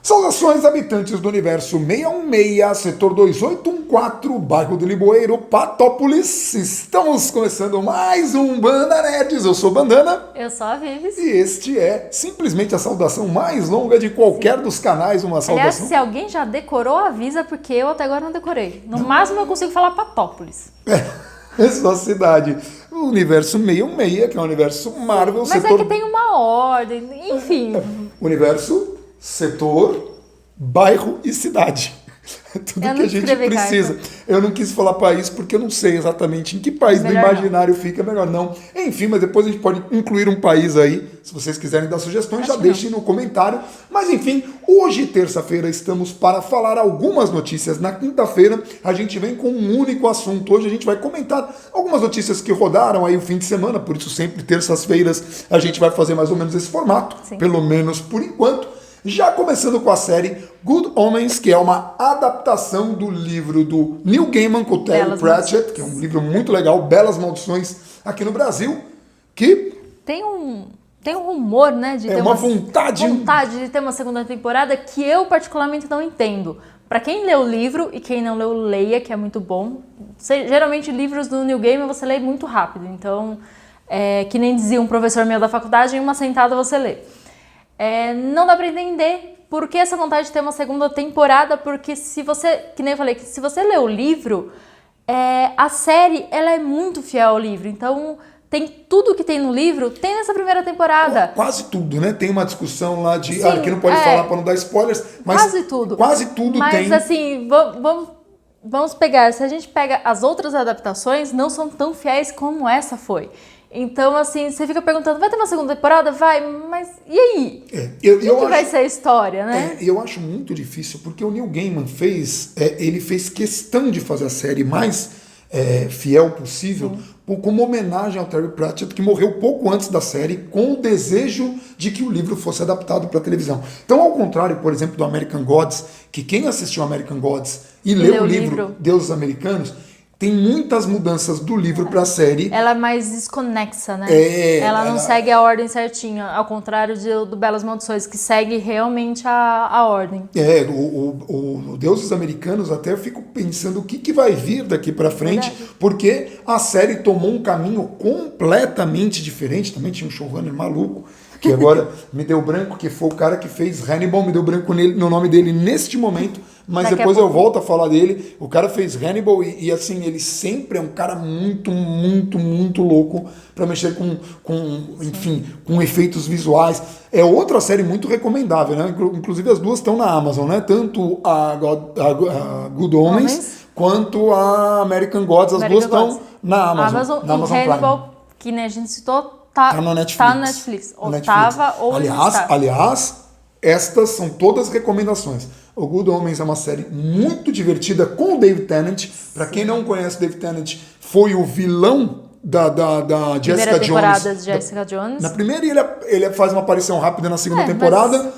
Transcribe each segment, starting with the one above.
Saudações, habitantes do universo 616, setor 2814, bairro do Limoeiro, Patópolis. Estamos começando mais um Banda Nerds. Eu sou o Bandana. Eu sou a Vives. E este é simplesmente a saudação mais longa de qualquer dos canais. Uma saudação. Aliás, se alguém já decorou, avisa, porque eu até agora não decorei. No máximo eu consigo falar Patópolis. É sua cidade. O universo 616, que é o universo Marvel. Mas setor... é que tem uma ordem, enfim. Universo, setor, bairro e cidade. Tudo que a gente precisa. Carta. Eu não quis falar país porque eu não sei exatamente em que país melhor do imaginário não. Fica, melhor não. Enfim, mas depois a gente pode incluir um país aí. Se vocês quiserem dar sugestões, já deixem no comentário. Mas enfim, hoje, terça-feira, estamos para falar algumas notícias. Na quinta-feira, a gente vem com um único assunto. Hoje a gente vai comentar algumas notícias que rodaram aí o fim de semana. Por isso, sempre terças-feiras, a gente vai fazer mais ou menos esse formato. Sim. Pelo menos por enquanto. Já começando com a série Good Omens, que é uma adaptação do livro do Neil Gaiman com o Terry Pratchett, que é um livro muito legal, Belas Maldições, aqui no Brasil, que... Tem um rumor, né, de ter uma vontade de ter uma segunda temporada que eu particularmente não entendo. Para quem leu o livro e quem não leu, leia, que é muito bom. Geralmente livros do Neil Gaiman você lê muito rápido, então, que nem dizia um professor meu da faculdade, em uma sentada você lê. Não dá pra entender por que essa vontade de ter uma segunda temporada, porque se você, que nem eu falei, se você lê o livro, a série ela é muito fiel ao livro, então tem tudo que tem no livro, tem nessa primeira temporada. Quase tudo, né? Tem uma discussão lá de... Sim, que não pode falar para não dar spoilers, mas quase tudo. Quase tudo tem. Mas assim, vamos pegar, se a gente pega as outras adaptações, não são tão fiéis como essa foi. Então, assim, você fica perguntando, vai ter uma segunda temporada? Vai, mas e aí? O que vai ser a história, né? Eu acho muito difícil, porque o Neil Gaiman ele fez questão de fazer a série mais fiel possível, como homenagem ao Terry Pratchett, que morreu pouco antes da série, com o desejo de que o livro fosse adaptado para a televisão. Então, ao contrário, por exemplo, do American Gods, que quem assistiu American Gods e leu o livro Deuses Americanos, tem muitas mudanças do livro para a série. Ela é mais desconexa, né? Ela não segue a ordem certinha, ao contrário do Belas Maldições, que segue realmente a ordem. O Deuses Americanos, até eu fico pensando o que vai vir daqui para frente, porque a série tomou um caminho completamente diferente. Também tinha um showrunner maluco, que agora me deu branco, que foi o cara que fez Hannibal, me deu branco no nome dele neste momento, mas depois eu volto a falar dele. O cara fez Hannibal e assim, ele sempre é um cara muito, muito, muito louco para mexer com efeitos visuais. É outra série muito recomendável, né? Inclusive as duas estão na Amazon, né? Tanto a Good Omens quanto a American Gods, as duas estão na Amazon. Na Amazon Hannibal, Prime. Que nem a gente citou, Tá no Netflix. Aliás, estas são todas recomendações. O Good Omens é uma série muito divertida com o David Tennant. Para quem não conhece o David Tennant, foi o vilão da Jessica Jones. Jessica Jones. Na primeira ele faz uma aparição rápida na segunda temporada. Mas...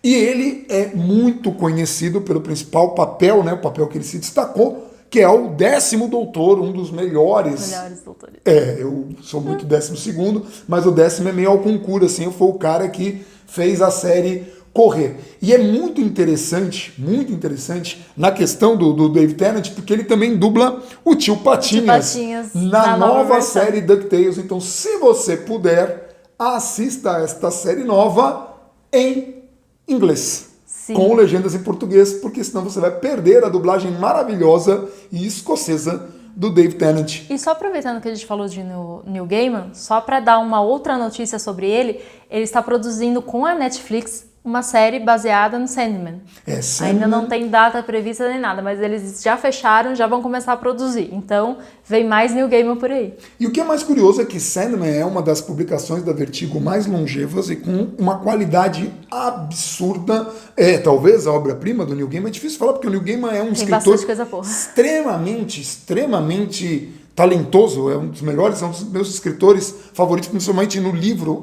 E ele é muito conhecido pelo principal papel, né, o papel que ele se destacou, que é o 10º Doutor, um dos melhores doutores. Eu sou muito 12º, mas o 10º é meio ao concurso, assim, foi o cara que fez a série correr. E é muito interessante na questão do David Tennant, porque ele também dubla o Tio Patinhas na nova série DuckTales. Então, se você puder, assista esta série nova em inglês. Sim. Com legendas em português, porque senão você vai perder a dublagem maravilhosa e escocesa do David Tennant. E só aproveitando que a gente falou de Neil Gaiman, só para dar uma outra notícia sobre ele está produzindo com a Netflix uma série baseada no Sandman. Ainda não tem data prevista nem nada, mas eles já fecharam, já vão começar a produzir. Então, vem mais Neil Gaiman por aí. E o que é mais curioso é que Sandman é uma das publicações da Vertigo mais longevas e com uma qualidade absurda. Talvez a obra-prima do Neil Gaiman. É difícil falar, porque o Neil Gaiman é um escritor extremamente talentoso. É um dos melhores, é um dos meus escritores favoritos, principalmente no livro.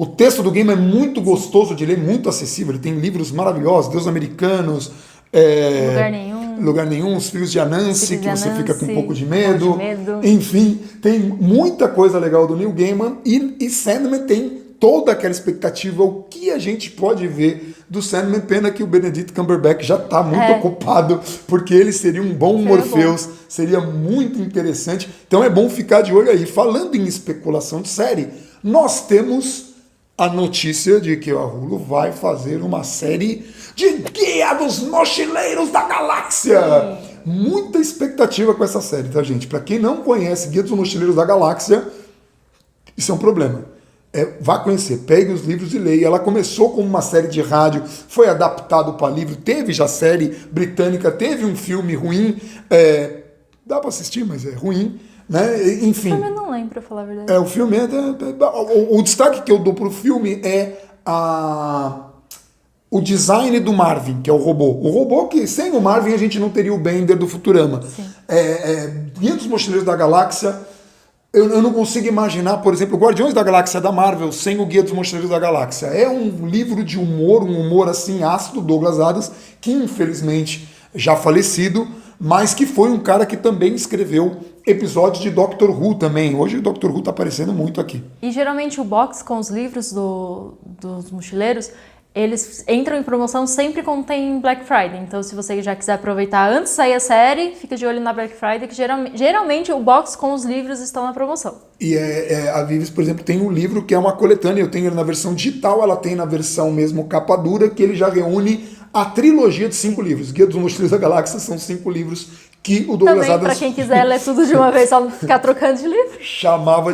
O texto do Gaiman é muito gostoso de ler, muito acessível. Ele tem livros maravilhosos, Deuses Americanos, Lugar Nenhum, Os Filhos de Anansi, que você fica com um pouco de medo. Enfim, tem muita coisa legal do Neil Gaiman e Sandman tem toda aquela expectativa, o que a gente pode ver do Sandman. Pena que o Benedict Cumberbatch já está muito ocupado, porque ele seria um bom Morpheus, seria muito interessante. Então é bom ficar de olho aí. Falando em especulação de série, nós temos a notícia de que a Hulu vai fazer uma série de Guia dos Mochileiros da Galáxia. Muita expectativa com essa série, tá, gente? Para quem não conhece Guia dos Mochileiros da Galáxia, isso é um problema. Vá conhecer, pegue os livros e leia. Ela começou como uma série de rádio, foi adaptado para livro, teve já série britânica, teve um filme ruim, dá para assistir, mas é ruim, né? Enfim. Eu também não lembro, pra falar a verdade. O filme o destaque que eu dou pro filme é o design do Marvin, que é o robô. O robô que, sem o Marvin, a gente não teria o Bender do Futurama. Guia dos Mochileiros da Galáxia, eu não consigo imaginar, por exemplo, Guardiões da Galáxia da Marvel sem o Guia dos Mochileiros da Galáxia. É um livro de humor, um humor assim ácido, Douglas Adams, que infelizmente já falecido, mas que foi um cara que também escreveu episódios de Doctor Who também. Hoje o Doctor Who tá aparecendo muito aqui. E geralmente o box com os livros dos mochileiros, eles entram em promoção sempre quando tem Black Friday. Então, se você já quiser aproveitar antes de sair a série, fica de olho na Black Friday, que geralmente o box com os livros estão na promoção. E a Vives, por exemplo, tem um livro que é uma coletânea. Eu tenho ele na versão digital, ela tem na versão mesmo capa dura, que ele já reúne a trilogia de 5 livros. Guia dos Mochileiros da Galáxia são 5 livros que o Douglas Também, Adams... para quem quiser ler tudo de uma vez, só não ficar trocando de livro.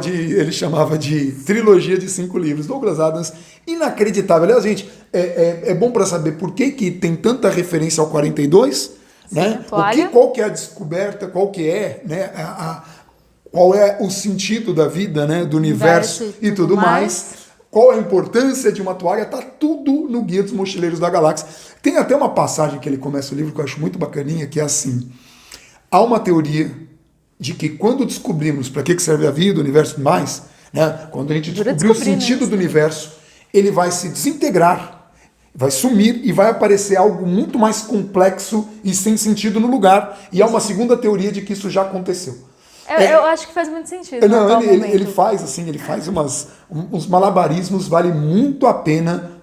Ele chamava de trilogia de 5 livros. Douglas Adams, inacreditável. Aliás, gente, é bom para saber por que tem tanta referência ao 42, sim, né? Qual que é a descoberta, qual que é, né? Qual é o sentido da vida, né? Do universo e tudo mais. Qual a importância de uma toalha? Tá tudo no Guia dos Mochileiros da Galáxia. Tem até uma passagem que ele começa o livro que eu acho muito bacaninha, que é assim: há uma teoria de que quando descobrimos para que serve a vida, o universo e tudo mais, né? Quando a gente descobrir o sentido do universo, ele vai se desintegrar, vai sumir e vai aparecer algo muito mais complexo e sem sentido no lugar. E há uma segunda teoria de que isso já aconteceu. Eu acho que faz muito sentido. Não, ele faz assim, ele faz uns malabarismos, vale muito a pena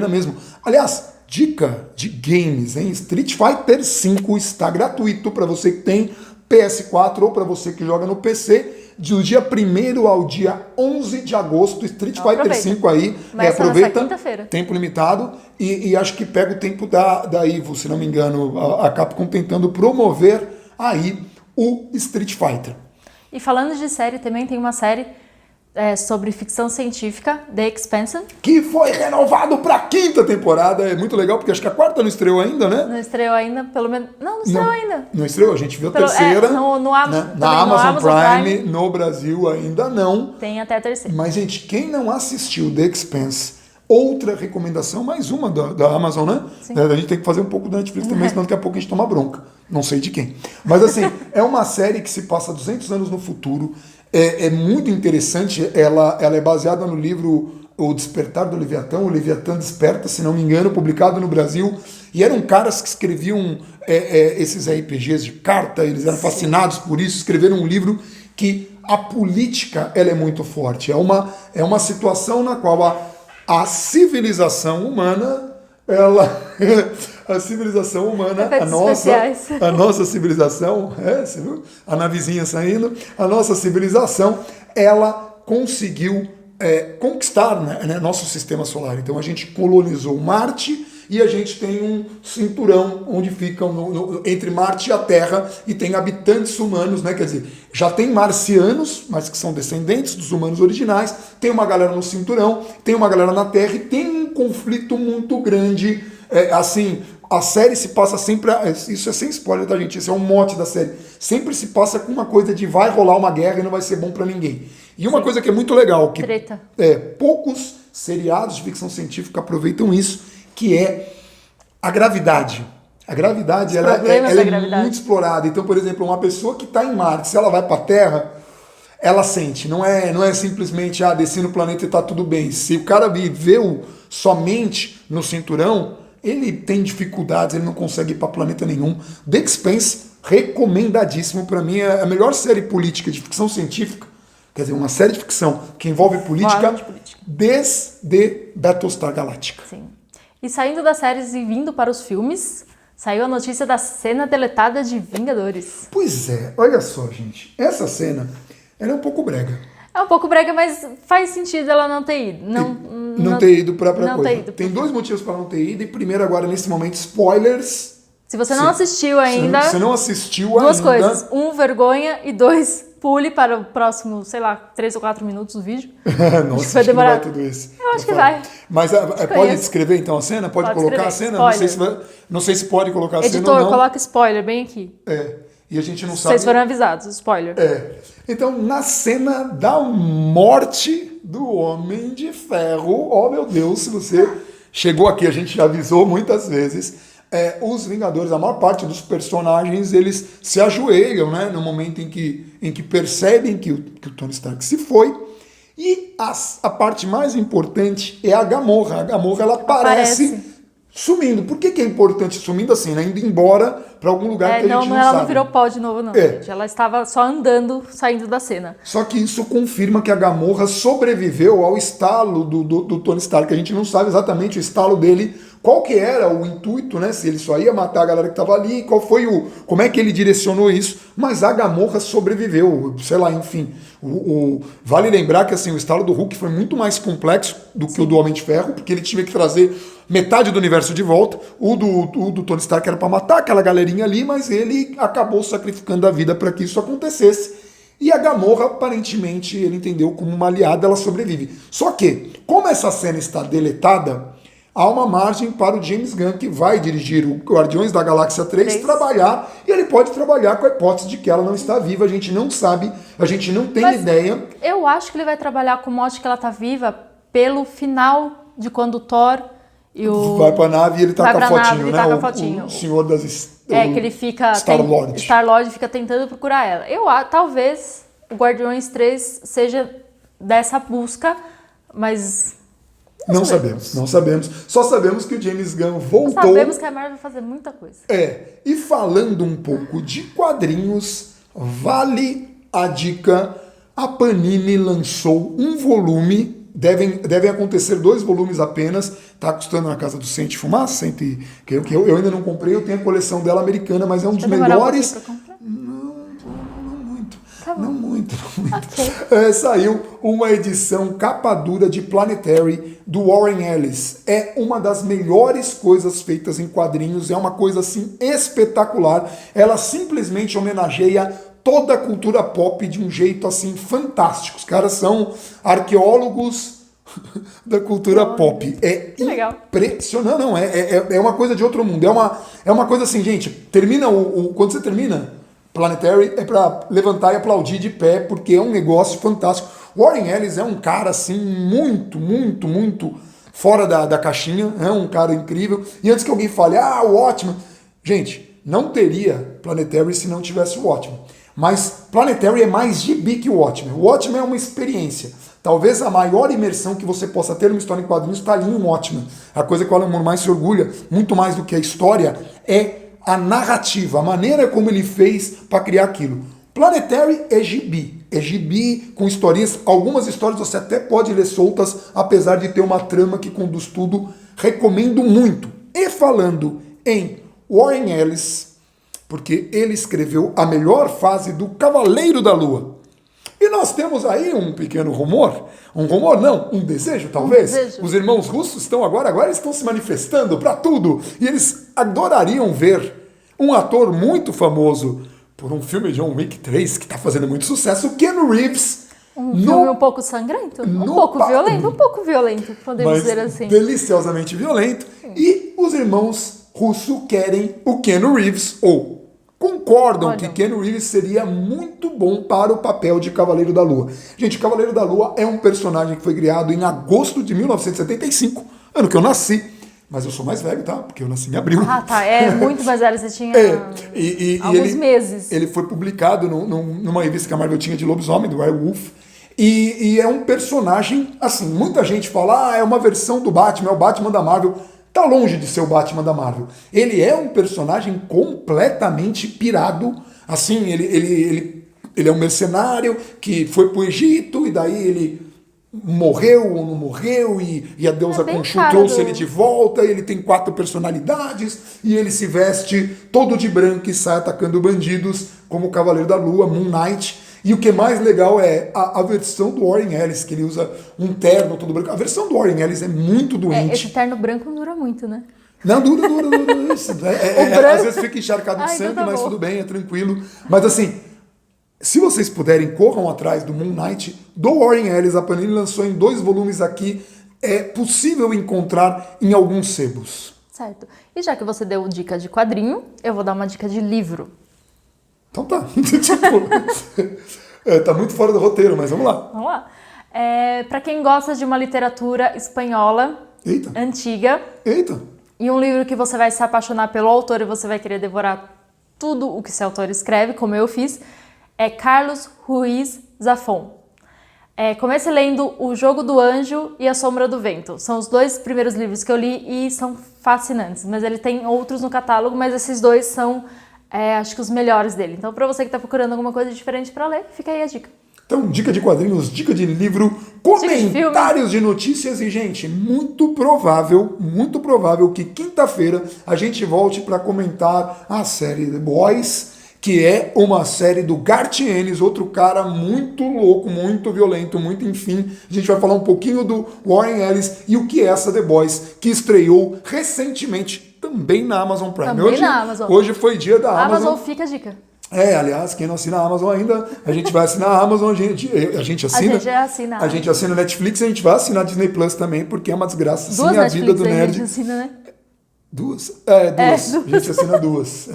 mesmo. Aliás, dica de games, hein? Street Fighter V está gratuito para você que tem PS4 ou para você que joga no PC, do dia 1º ao dia 11 de agosto, Street Fighter V aí, aproveita, tempo limitado, e acho que pega o tempo da Evo, se não me engano, a Capcom tentando promover aí o Street Fighter. E falando de série, também tem uma série sobre ficção científica, The Expanse, que foi renovado para a 5ª temporada. É muito legal, porque acho que a 4ª não estreou ainda, né? Não estreou ainda, pelo menos... Não estreou ainda. Não estreou, a gente viu a terceira. Na Amazon Prime, no Brasil ainda não. Tem até a terceira. Mas, gente, quem não assistiu The Expanse, outra recomendação, mais uma da Amazon, né? Sim. A gente tem que fazer um pouco da Netflix também, senão daqui a pouco a gente toma bronca. Não sei de quem. Mas, assim, é uma série que se passa 200 anos no futuro. É muito interessante. Ela é baseada no livro O Despertar do Leviatã, o Leviatã Desperta, se não me engano, publicado no Brasil. E eram caras que escreviam esses RPGs de carta, eles eram fascinados por isso, escreveram um livro que a política ela é muito forte. É uma situação na qual a civilização humana, a nossa civilização, você viu? A navezinha saindo, a nossa civilização, ela conseguiu conquistar, né, nosso sistema solar. Então a gente colonizou Marte e a gente tem um cinturão onde ficam entre Marte e a Terra e tem habitantes humanos, né? Quer dizer, já tem marcianos, mas que são descendentes dos humanos originais, tem uma galera no cinturão, tem uma galera na Terra e tem um conflito muito grande. Assim, a série se passa sempre... Isso é sem spoiler, tá, gente? Esse é um mote da série. Sempre se passa com uma coisa de vai rolar uma guerra e não vai ser bom pra ninguém. E uma coisa que é muito legal, que poucos seriados de ficção científica aproveitam isso, que é a gravidade. A gravidade, ela é muito explorada. Então, por exemplo, uma pessoa que está em Marte, se ela vai para a Terra, ela sente. Não é simplesmente, desci no planeta e está tudo bem. Se o cara viveu somente no cinturão, ele tem dificuldades, ele não consegue ir para planeta nenhum. The Expanse, recomendadíssimo. Para mim, é a melhor série política de ficção científica. Quer dizer, uma série de ficção que envolve política desde Battlestar Galactica. Sim. E saindo das séries e vindo para os filmes, saiu a notícia da cena deletada de Vingadores. Pois é, olha só, gente. Essa cena, ela é um pouco brega. É um pouco brega, mas faz sentido ela não ter ido. Não ter ido pra coisa. Tem dois motivos para não ter ido. E primeiro, agora, nesse momento, spoilers. Se você não assistiu ainda... Se não assistiu duas ainda... coisas. 1, vergonha. E 2, pule para o próximo, sei lá, 3 ou 4 minutos do vídeo. Nossa, acho que vai demorar. Não vai tudo isso. Eu acho que vai. Mas pode descrever então a cena? Pode colocar a cena? Não sei se pode colocar a cena ou não. Editor, coloca spoiler bem aqui. E a gente não sabe... Vocês foram avisados, spoiler. Então, na cena da morte do Homem de Ferro, oh meu Deus, se você chegou aqui, a gente já avisou muitas vezes, os Vingadores, a maior parte dos personagens, eles se ajoelham, né, no momento em que percebem que o Tony Stark se foi. E a parte mais importante é a Gamorra. A Gamorra, ela aparece sumindo. Por que é importante sumindo assim, né? Indo embora para algum lugar que a gente não sabe. Ela não virou pó de novo, não, gente. Ela estava só andando, saindo da cena. Só que isso confirma que a Gamorra sobreviveu ao estalo do Tony Stark. A gente não sabe exatamente o estalo dele, qual que era o intuito, né? Se ele só ia matar a galera que estava ali, como é que ele direcionou isso. Mas a Gamorra sobreviveu, sei lá, enfim. Vale lembrar que assim, o estalo do Hulk foi muito mais complexo do que o do Homem de Ferro, porque ele tinha que trazer metade do universo de volta. O do Tony Stark era para matar aquela galerinha ali, mas ele acabou sacrificando a vida para que isso acontecesse. E a Gamorra, aparentemente, ele entendeu como uma aliada, ela sobrevive. Só que, como essa cena está deletada, há uma margem para o James Gunn, que vai dirigir o Guardiões da Galáxia 3, trabalhar, e ele pode trabalhar com a hipótese de que ela não está viva, a gente não sabe, a gente não tem ideia. Eu acho que ele vai trabalhar com o mote que ela está viva pelo final de quando o Thor e o... Vai pra nave e ele tá com a fotinho, né? Tá com a fotinho. O senhor das... que ele fica... Star-Lord. Star-Lord fica tentando procurar ela. Talvez o Guardiões 3 seja dessa busca, mas... Não sabemos. Só sabemos que o James Gunn voltou. Sabemos que a Marvel vai fazer muita coisa. E falando um pouco de quadrinhos, vale a dica, a Panini lançou um volume, devem acontecer 2 volumes apenas, tá custando na casa dos 100 de fumaça, que eu ainda não comprei, eu tenho a coleção dela americana, mas é um dos melhores... Não muito. Okay. Saiu uma edição capa dura de Planetary do Warren Ellis. É uma das melhores coisas feitas em quadrinhos, é uma coisa assim espetacular. Ela simplesmente homenageia toda a cultura pop de um jeito assim fantástico. Os caras são arqueólogos da cultura pop. É impressionante. Não, é uma coisa de outro mundo. É uma coisa assim, gente, termina quando você termina Planetary é para levantar e aplaudir de pé, porque é um negócio fantástico. Warren Ellis é um cara assim muito fora da caixinha, é um cara incrível. E antes que alguém fale, o Watchmen... Gente, não teria Planetary se não tivesse o Watchmen. Mas Planetary é mais gibi que o Watchmen. O Watchmen é uma experiência. Talvez a maior imersão que você possa ter numa história em quadrinhos está ali em Watchmen. A coisa que o Alan Moore mais se orgulha, muito mais do que a história, é a narrativa, a maneira como ele fez para criar aquilo. Planetary é gibi com historinhas, algumas histórias você até pode ler soltas, apesar de ter uma trama que conduz tudo, recomendo muito. E falando em Warren Ellis, porque ele escreveu a melhor fase do Cavaleiro da Lua. E nós temos aí um pequeno rumor, um desejo talvez. Os irmãos russos estão agora eles estão se manifestando para tudo. E eles adorariam ver um ator muito famoso por um filme de John Wick 3, que está fazendo muito sucesso, o Keanu Reeves. Um filme um pouco sangrento, um pouco violento, podemos dizer assim. Deliciosamente violento. E os irmãos russos querem o Keanu Reeves, ou concordam que Keanu Reeves seria muito bom para o papel de Cavaleiro da Lua. Gente, o Cavaleiro da Lua é um personagem que foi criado em agosto de 1975, ano que eu nasci. Mas eu sou mais velho, tá? Porque eu nasci em abril. Tá. É muito mais velho. Você tinha alguns meses. Ele foi publicado numa revista que a Marvel tinha de lobisomem, do Werewolf. E é um personagem, assim, muita gente fala, é uma versão do Batman, é o Batman da Marvel. Tá longe de ser o Batman da Marvel. Ele é um personagem completamente pirado. Assim, ele é um mercenário que foi pro Egito e daí ele morreu ou não morreu, e a deusa Khonshu trouxe ele de volta, e ele tem 4 personalidades, e ele se veste todo de branco e sai atacando bandidos, como o Cavaleiro da Lua, Moon Knight. E o que é mais legal é a versão do Warren Ellis, que ele usa um terno todo branco. A versão do Warren Ellis é muito doente. Esse terno branco não dura muito, né? Não, dura. Às vezes fica encharcado de sangue, mas tudo bem, é tranquilo. Mas assim, se vocês puderem, corram atrás do Moon Knight, do Warren Ellis. A Panini lançou em 2 volumes aqui. É possível encontrar em alguns sebos. Certo. E já que você deu dica de quadrinho, eu vou dar uma dica de livro. Então tá. Tá muito fora do roteiro, mas vamos lá. Vamos lá. Para quem gosta de uma literatura espanhola antiga. Eita. E um livro que você vai se apaixonar pelo autor e você vai querer devorar tudo o que esse autor escreve, como eu fiz, é Carlos Ruiz Zafón. Comece lendo O Jogo do Anjo e A Sombra do Vento. São os 2 primeiros livros que eu li e são fascinantes. Mas ele tem outros no catálogo, mas esses 2 são, acho que os melhores dele. Então, para você que está procurando alguma coisa diferente para ler, fica aí a dica. Então, dica de quadrinhos, dica de livro, comentários de notícias e, gente, muito provável que quinta-feira a gente volte para comentar a série The Boys, que é uma série do Garth Ennis, outro cara muito louco, muito violento, muito enfim. A gente vai falar um pouquinho do Warren Ellis e o que é essa The Boys, que estreou recentemente também na Amazon Prime. Hoje foi dia da Amazon. Fica a dica. Aliás, quem não assina a Amazon ainda, a gente vai assinar a Amazon, a gente assina. A gente assina a Netflix e a gente vai assinar a Disney Plus também, porque é uma desgraça. Sim, a vida do nerd. A gente assina, né? Duas. A gente assina 2.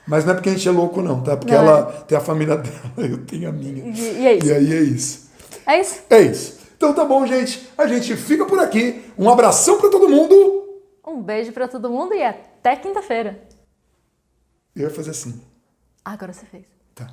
Mas não é porque a gente é louco, não, tá? Porque ela tem a família dela, eu tenho a minha. E é isso. E aí é isso. É isso? É isso. Então tá bom, gente. A gente fica por aqui. Um abração pra todo mundo. Um beijo pra todo mundo e até quinta-feira. Eu ia fazer assim. Agora você fez. Tá.